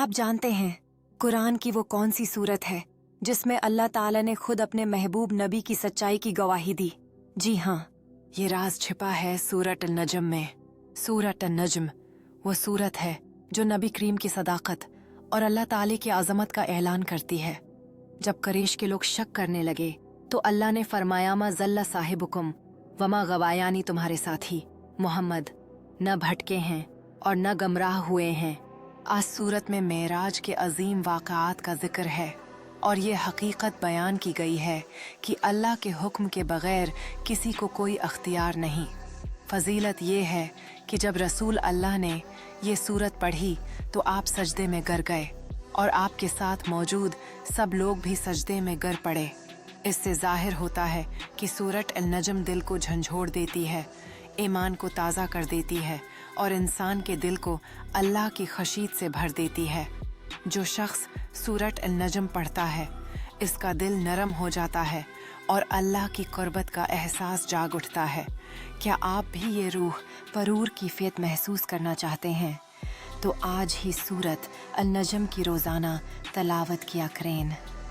آپ جانتے ہیں قرآن کی وہ کون سی صورت ہے جس میں اللہ تعالیٰ نے خود اپنے محبوب نبی کی سچائی کی گواہی دی؟ جی ہاں، یہ راز چھپا ہے سورۃ النجم میں۔ سورۃ النجم وہ صورت ہے جو نبی کریم کی صداقت اور اللہ تعالی کی عظمت کا اعلان کرتی ہے۔ جب قریش کے لوگ شک کرنے لگے تو اللہ نے فرمایا ما ضل صاحبکم وما غوا، یعنی تمہارے ساتھی محمد نہ بھٹکے ہیں اور نہ گمراہ ہوئے ہیں۔ آج سورت میں معراج کے عظیم واقعات کا ذکر ہے اور یہ حقیقت بیان کی گئی ہے کہ اللہ کے حکم کے بغیر کسی کو کوئی اختیار نہیں۔ فضیلت یہ ہے کہ جب رسول اللہ نے یہ سورت پڑھی تو آپ سجدے میں گر گئے اور آپ کے ساتھ موجود سب لوگ بھی سجدے میں گر پڑے۔ اس سے ظاہر ہوتا ہے کہ سورۃ النجم دل کو جھنجھوڑ دیتی ہے، ایمان کو تازہ کر دیتی ہے اور انسان کے دل کو اللہ کی خشیت سے بھر دیتی ہے۔ جو شخص سورۃ النجم پڑھتا ہے اس کا دل نرم ہو جاتا ہے اور اللہ کی قربت کا احساس جاگ اٹھتا ہے۔ کیا آپ بھی یہ روح پرور کیفیت محسوس کرنا چاہتے ہیں؟ تو آج ہی سورۃ النجم کی روزانہ تلاوت کیا کریں۔